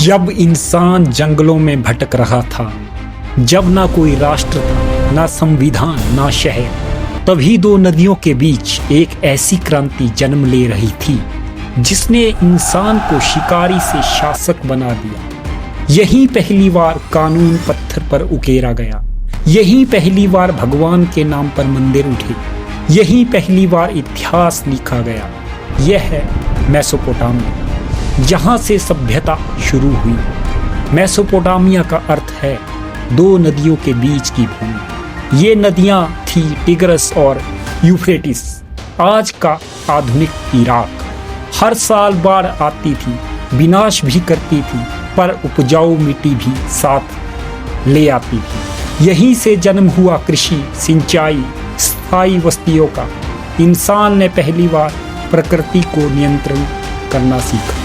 जब इंसान जंगलों में भटक रहा था, जब ना कोई राष्ट्र था, ना संविधान, ना शहर, तभी दो नदियों के बीच एक ऐसी क्रांति जन्म ले रही थी जिसने इंसान को शिकारी से शासक बना दिया। यही पहली बार कानून पत्थर पर उकेरा गया। यही पहली बार भगवान के नाम पर मंदिर उठे। यही पहली बार इतिहास लिखा गया। यह है मेसोपोटामिया, जहाँ से सभ्यता शुरू हुई। मेसोपोटामिया का अर्थ है दो नदियों के बीच की भूमि। ये नदियाँ थी टिग्रस और यूफ्रेटिस, आज का आधुनिक इराक। हर साल बाढ़ आती थी, विनाश भी करती थी, पर उपजाऊ मिट्टी भी साथ ले आती थी। यहीं से जन्म हुआ कृषि, सिंचाई, स्थायी बस्तियों का। इंसान ने पहली बार प्रकृति को नियंत्रण करना सीखा।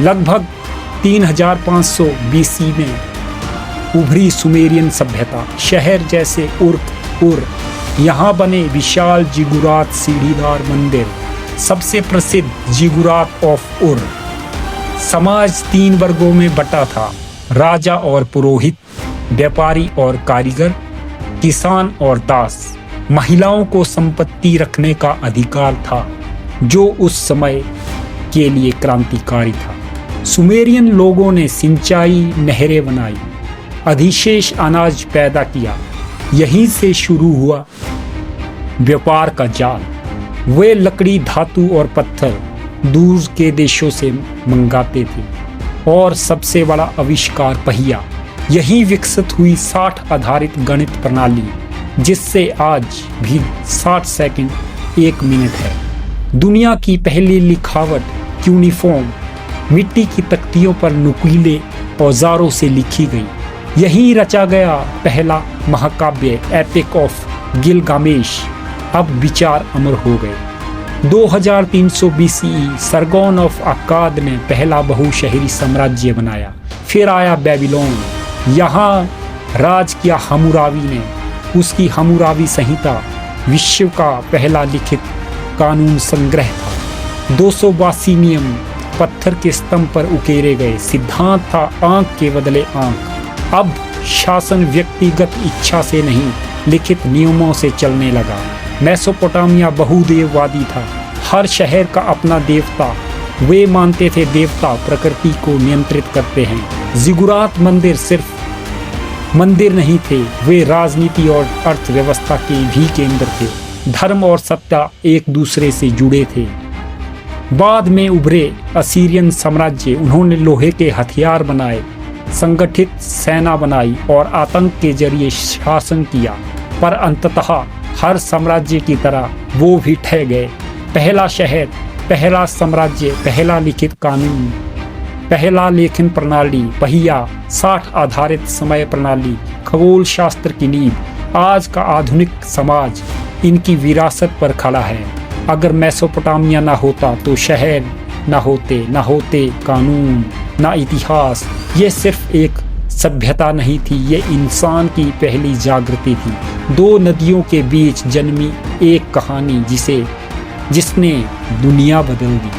लगभग 3500 BC में उभरी सुमेरियन सभ्यता। शहर जैसे उर यहाँ बने विशाल जिगुरात सीढ़ीदार मंदिर, सबसे प्रसिद्ध जिगुरात ऑफ उर। समाज 3 वर्गों में बटा था, राजा और पुरोहित, व्यापारी और कारीगर, किसान और दास। महिलाओं को संपत्ति रखने का अधिकार था, जो उस समय के लिए क्रांतिकारी था। सुमेरियन लोगों ने सिंचाई नहरें बनाई, अधिशेष अनाज पैदा किया। यहीं से शुरू हुआ व्यापार का जाल। वे लकड़ी, धातु और पत्थर दूर के देशों से मंगाते थे, और सबसे बड़ा आविष्कार पहिया। यही विकसित हुई 60 आधारित गणित प्रणाली, जिससे आज भी 60 सेकंड 1 मिनट है। दुनिया की पहली लिखावट क्यूनिफॉर्म मिट्टी की तख्तियों पर नुकीले औजारों से लिखी गई। यही रचा गया पहला महाकाव्य एपिक ऑफ गिलगामेश। अब विचार अमर हो गए। 2300 BCE सरगोन ऑफ अक्काद ने पहला बहुशहरी साम्राज्य बनाया। फिर आया बेबीलोन, यहाँ राज किया हम्मुराबी ने। उसकी हम्मुराबी संहिता विश्व का पहला लिखित कानून संग्रह था। 282 नियम पत्थर के स्तंभ पर उकेरे गए। सिद्धांत था आंख के बदले आंख। अब शासन व्यक्तिगत इच्छा से नहीं, लिखित नियमों से चलने लगा। मेसोपोटामिया बहुदेववादी था। हर शहर का अपना देवता। वे मानते थे देवता प्रकृति को नियंत्रित करते हैं। जिगुरात मंदिर सिर्फ मंदिर नहीं थे, वे राजनीति और अर्थव्यवस्था के भी केंद्र थे। धर्म और सत्ता एक दूसरे से जुड़े थे। बाद में उभरे असीरियन साम्राज्य। उन्होंने लोहे के हथियार बनाए, संगठित सेना बनाई और आतंक के जरिए शासन किया। पर अंततः हर साम्राज्य की तरह वो भी ठह गए। पहला शहर, पहला साम्राज्य, पहला लिखित कानून, पहला लेखन प्रणाली, पहिया, 60 आधारित समय प्रणाली, खगोल शास्त्र की नींव। आज का आधुनिक समाज इनकी विरासत पर खड़ा है। अगर मेसोपोटामिया ना होता तो शहर ना होते कानून, ना इतिहास। ये सिर्फ एक सभ्यता नहीं थी, ये इंसान की पहली जागृति थी। 2 नदियों के बीच जन्मी एक कहानी जिसने दुनिया बदल दी।